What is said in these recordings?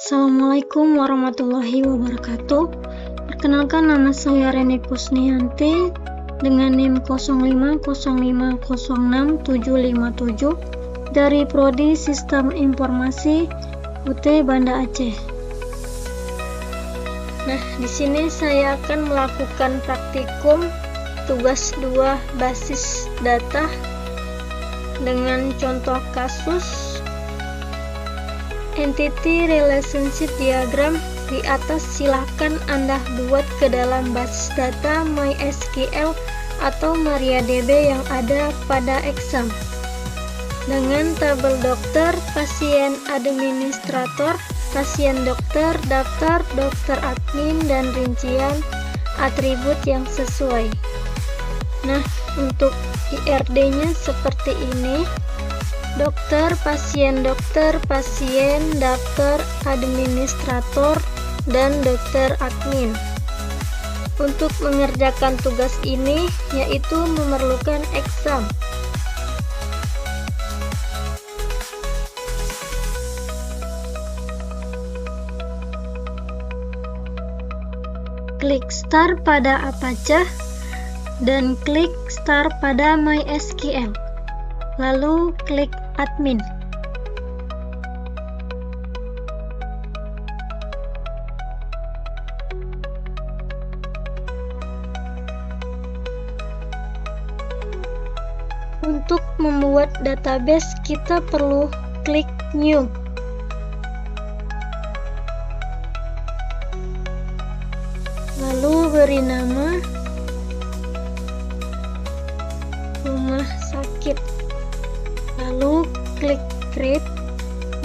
Assalamualaikum warahmatullahi wabarakatuh. Perkenalkan, nama saya Reni Kusnianti dengan NIM 0505067757 dari Prodi Sistem Informasi UT Banda Aceh. Nah, di sini saya akan melakukan praktikum tugas 2 basis data dengan contoh kasus Entity Relationship Diagram. Di atas silahkan Anda buat ke dalam basis data MySQL atau MariaDB yang ada pada exam dengan tabel dokter, pasien administrator, pasien dokter, daftar dokter admin, dan rincian atribut yang sesuai. Nah, untuk IRD-nya seperti ini: dokter, pasien, daftar, administrator, dan dokter admin. Untuk mengerjakan tugas ini yaitu memerlukan exam. Klik start pada Apache dan klik start pada MySQL. Lalu klik admin. Untuk membuat database, kita perlu klik new. Lalu beri nama rumah sakit. Lalu klik create.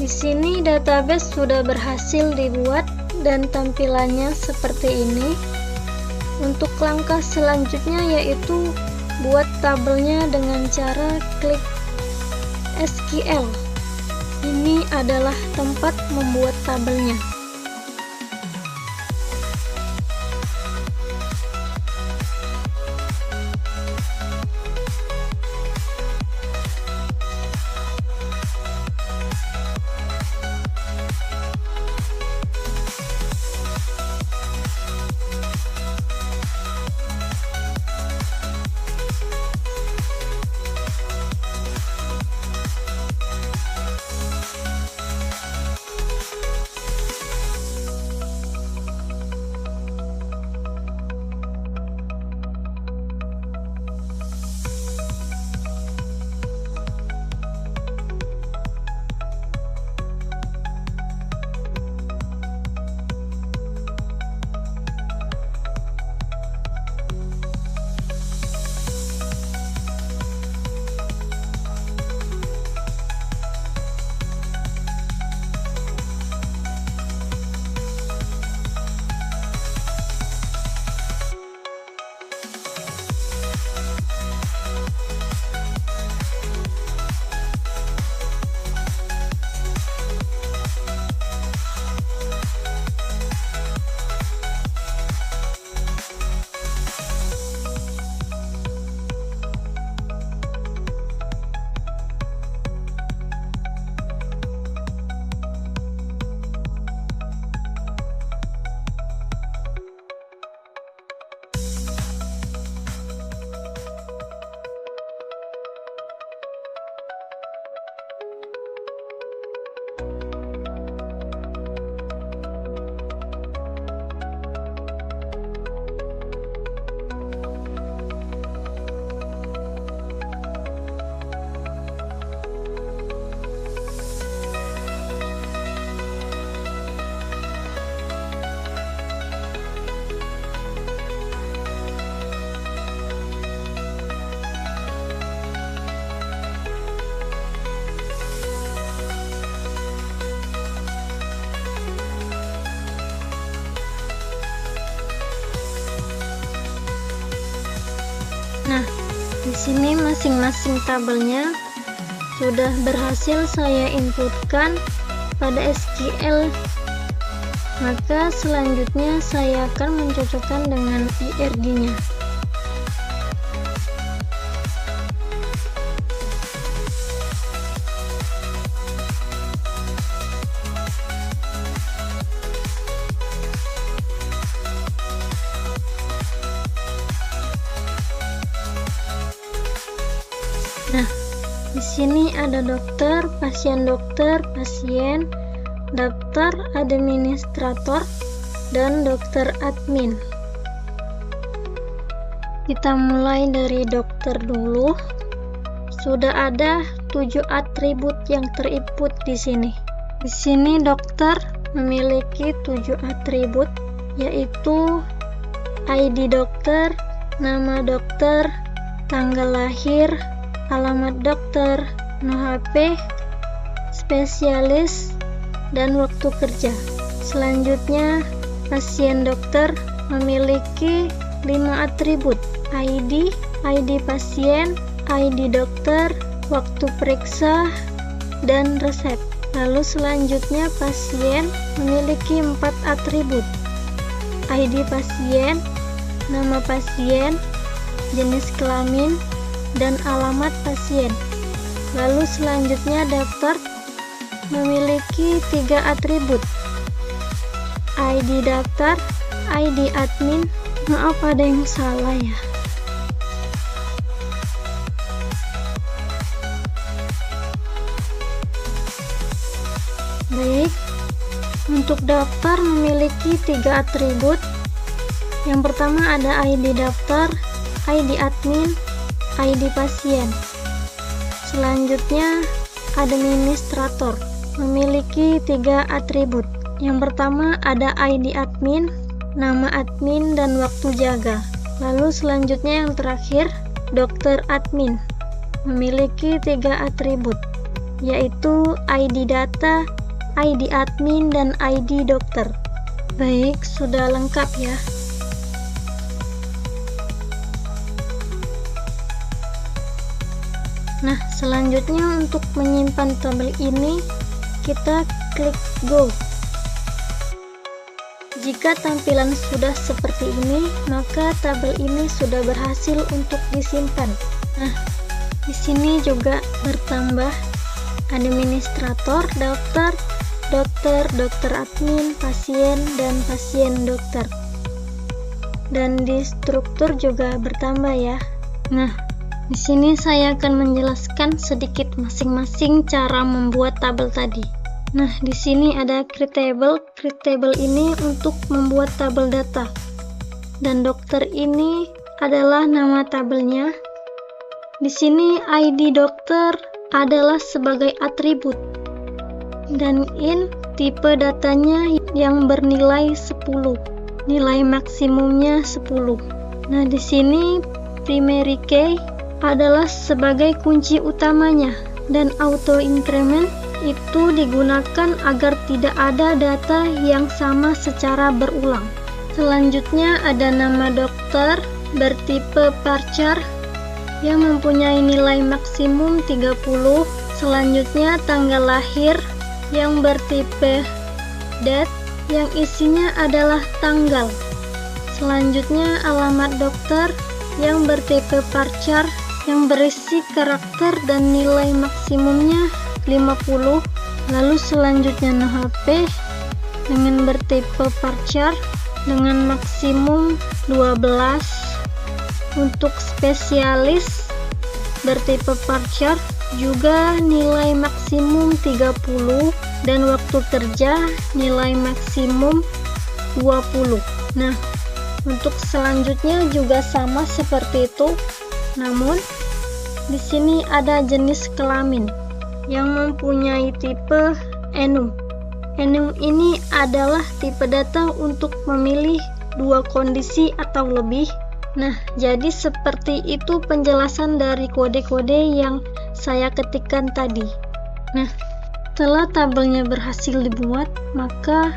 Di sini database sudah berhasil dibuat dan tampilannya seperti ini. Untuk langkah selanjutnya yaitu buat tabelnya dengan cara klik SQL. Ini adalah tempat membuat tabelnya. Nah, di sini masing-masing tabelnya sudah berhasil saya inputkan pada SQL. Maka selanjutnya saya akan mencocokkan dengan IRD-nya. Di sini ada dokter, pasien, daftar administrator, dan dokter admin. Kita mulai dari dokter dulu. Sudah ada 7 atribut yang terinput di sini. Di sini dokter memiliki 7 atribut, yaitu ID dokter, nama dokter, tanggal lahir, alamat dokter, no HP, spesialis, dan waktu kerja. Selanjutnya, pasien dokter memiliki 5 atribut: ID pasien, ID dokter, waktu periksa, dan resep. Lalu selanjutnya pasien memiliki 4 atribut: ID pasien, nama pasien, jenis kelamin, dan alamat pasien. Lalu selanjutnya daftar memiliki 3 atribut: ID daftar, ID admin. Maaf, ada yang salah ya. Baik, untuk daftar memiliki 3 atribut. Yang pertama ada ID daftar, ID admin, ID pasien. Selanjutnya administrator memiliki 3 atribut. Yang pertama ada ID admin, nama admin, dan waktu jaga. Lalu selanjutnya yang terakhir dokter admin memiliki 3 atribut, yaitu ID data, ID admin, dan ID dokter. Baik, sudah lengkap ya. Nah, selanjutnya untuk menyimpan tabel ini, kita klik Go. Jika tampilan sudah seperti ini, maka tabel ini sudah berhasil untuk disimpan. Nah, di sini juga bertambah administrator, daftar, dokter, dokter admin, pasien, dan pasien dokter. Dan di struktur juga bertambah ya. Nah, di sini saya akan menjelaskan sedikit masing-masing cara membuat tabel tadi. Nah, di sini ada create table. Create table ini untuk membuat tabel data. Dan dokter ini adalah nama tabelnya. Di sini ID dokter adalah sebagai atribut. Dan in tipe datanya yang bernilai 10. Nilai maksimumnya 10. Nah, di sini primary key adalah sebagai kunci utamanya, dan auto increment itu digunakan agar tidak ada data yang sama secara berulang. Selanjutnya ada nama dokter bertipe varchar yang mempunyai nilai maksimum 30. Selanjutnya tanggal lahir yang bertipe date yang isinya adalah tanggal. Selanjutnya alamat dokter yang bertipe varchar yang berisi karakter dan nilai maksimumnya 50. Lalu selanjutnya no HP dengan bertipe varchar dengan maksimum 12. Untuk spesialis bertipe varchar juga nilai maksimum 30 dan waktu kerja nilai maksimum 20. Nah, untuk selanjutnya juga sama seperti itu. Namun di sini ada jenis kelamin yang mempunyai tipe enum. Enum ini adalah tipe data untuk memilih 2 kondisi atau lebih. Nah, jadi seperti itu penjelasan dari kode-kode yang saya ketikkan tadi. Nah, setelah tabelnya berhasil dibuat, maka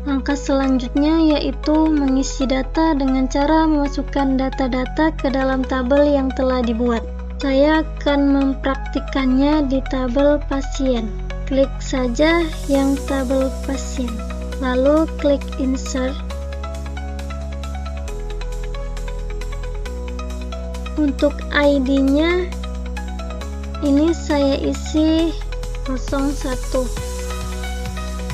langkah selanjutnya yaitu mengisi data dengan cara memasukkan data-data ke dalam tabel yang telah dibuat. Saya akan mempraktikkannya di tabel pasien. Klik saja yang tabel pasien, lalu klik insert. Untuk ID-nya ini saya isi 01.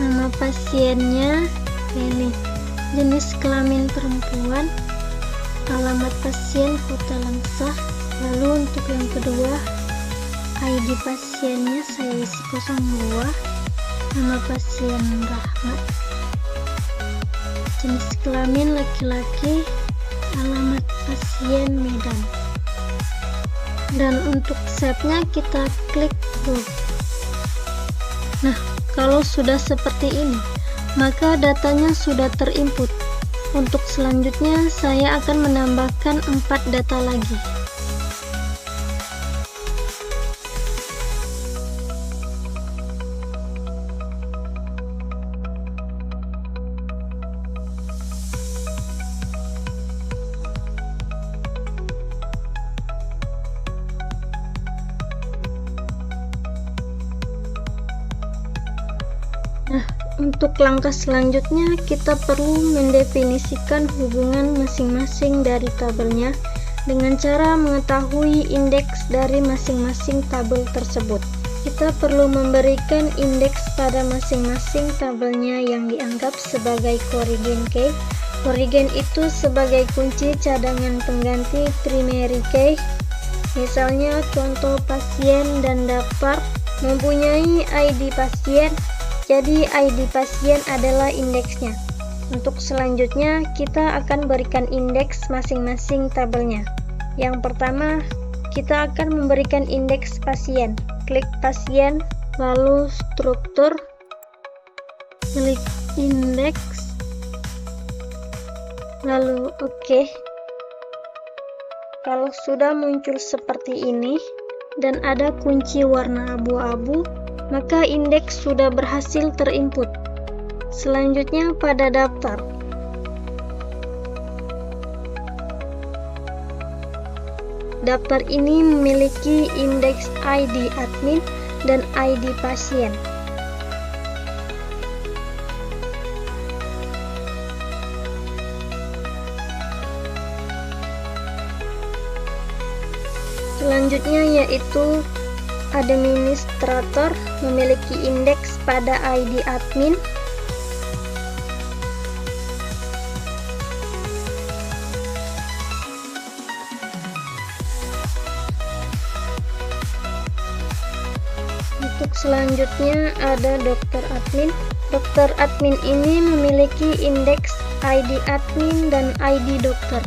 Nama pasiennya ini, jenis kelamin perempuan, alamat pasien Kota Langsa. Lalu untuk yang kedua ID pasiennya saya isi 02, nama pasien Rahmat, jenis kelamin laki-laki, alamat pasien Medan. Dan untuk save-nya kita klik go. Nah, kalau sudah seperti ini, maka datanya sudah terinput. Untuk selanjutnya saya akan menambahkan 4 data lagi. Nah, untuk langkah selanjutnya kita perlu mendefinisikan hubungan masing-masing dari tabelnya dengan cara mengetahui indeks dari masing-masing tabel tersebut. Kita perlu memberikan indeks pada masing-masing tabelnya yang dianggap sebagai korrigen key. Korrigen itu sebagai kunci cadangan pengganti primary key. Misalnya contoh pasien dan daftar mempunyai ID pasien, jadi ID pasien adalah indeksnya. Untuk selanjutnya kita akan berikan indeks masing-masing tabelnya. Yang pertama, kita akan memberikan indeks pasien. Klik pasien, lalu struktur, klik indeks, lalu oke. Kalau sudah muncul seperti ini dan ada kunci warna abu-abu, maka indeks sudah berhasil terinput. Selanjutnya pada daftar. Daftar ini memiliki indeks ID admin dan ID pasien. Selanjutnya yaitu administrator memiliki indeks pada ID admin. Untuk selanjutnya ada dokter admin. Dokter admin ini memiliki indeks ID admin dan ID dokter.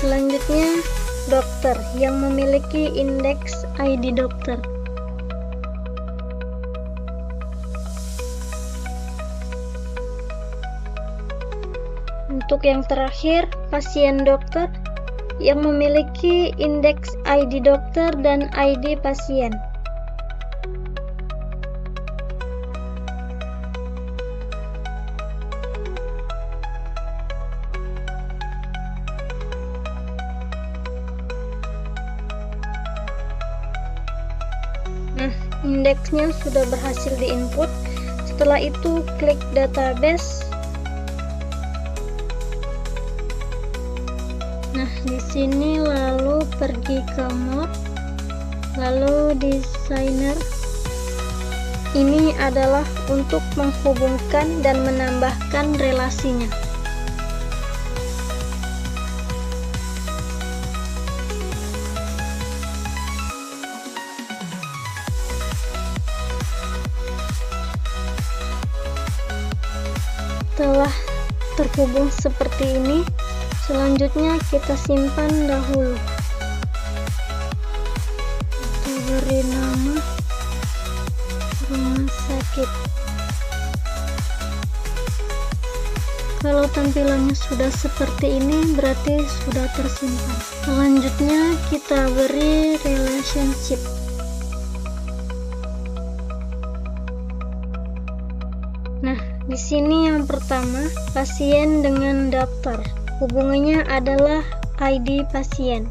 Selanjutnya, dokter yang memiliki indeks ID dokter. Untuk yang terakhir, pasien dokter yang memiliki indeks ID dokter dan ID pasien. Nah, indeksnya sudah berhasil diinput. Setelah itu klik database. Nah, di sini lalu pergi ke mode, lalu designer. Ini adalah untuk menghubungkan dan menambahkan relasinya. Setelah terhubung seperti ini, selanjutnya kita simpan dahulu. Kita beri nama rumah sakit. Kalau tampilannya sudah seperti ini, berarti sudah tersimpan. Selanjutnya kita beri relationship. Nah, di sini yang pertama, pasien dengan daftar. Hubungannya adalah ID pasien.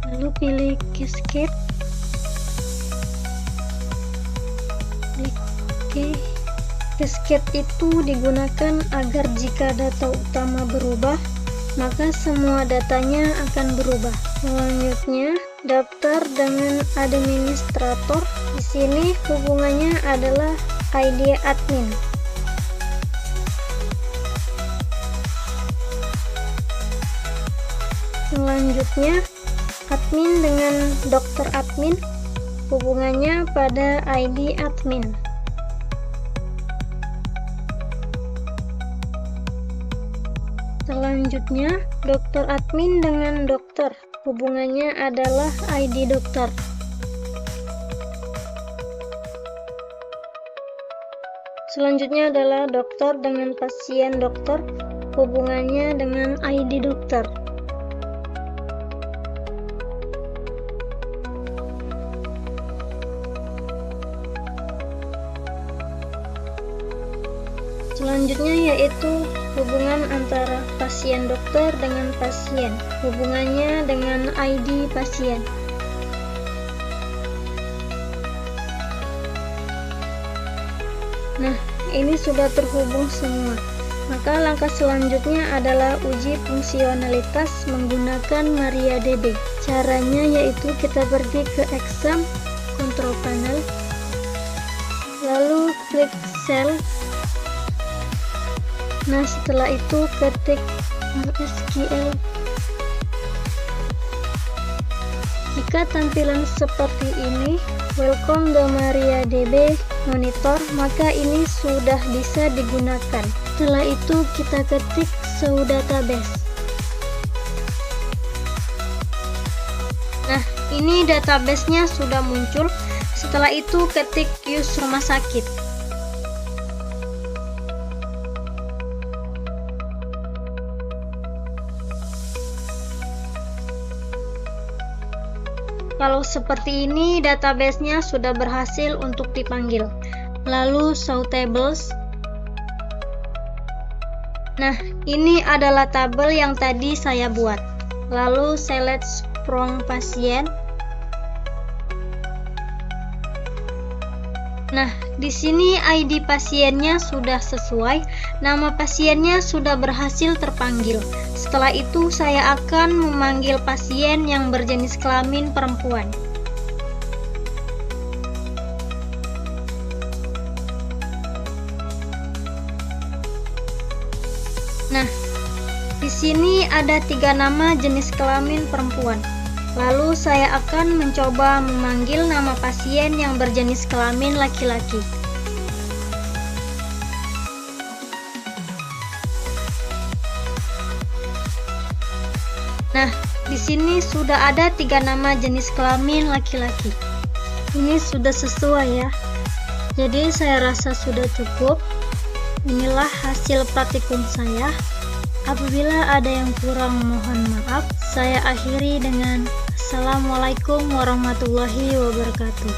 Lalu pilih cascade. Klik OK. Cascade itu digunakan agar jika data utama berubah, maka semua datanya akan berubah. Selanjutnya, daftar dengan administrator. Di sini hubungannya adalah ID admin. Selanjutnya, admin dengan dokter admin, hubungannya pada ID admin. Selanjutnya, dokter admin dengan dokter, hubungannya adalah ID dokter. Selanjutnya adalah dokter dengan pasien dokter, hubungannya dengan ID dokter. Selanjutnya yaitu hubungan antara pasien dokter dengan pasien, hubungannya dengan ID pasien. Nah, ini sudah terhubung semua. Maka langkah selanjutnya adalah uji fungsionalitas menggunakan MariaDB. Caranya yaitu kita pergi ke exam, control panel, lalu klik cell. Nah, setelah itu ketik MySQL. Jika tampilan seperti ini, welcome the MariaDB monitor, maka ini sudah bisa digunakan. Setelah itu kita ketik show database. Nah, ini database-nya sudah muncul. Setelah itu ketik use rumah sakit. Kalau seperti ini, database-nya sudah berhasil untuk dipanggil. Lalu show tables. Nah, ini adalah tabel yang tadi saya buat. Lalu select from pasien. Nah, di sini ID pasiennya sudah sesuai, nama pasiennya sudah berhasil terpanggil. Setelah itu saya akan memanggil pasien yang berjenis kelamin perempuan. Nah, di sini ada 3 nama jenis kelamin perempuan. Lalu saya akan mencoba memanggil nama pasien yang berjenis kelamin laki-laki. Nah, di sini sudah ada 3 nama jenis kelamin laki-laki. Ini sudah sesuai ya. Jadi saya rasa sudah cukup. Inilah hasil praktikum saya. Apabila ada yang kurang, mohon maaf. Saya akhiri dengan Assalamualaikum warahmatullahi wabarakatuh.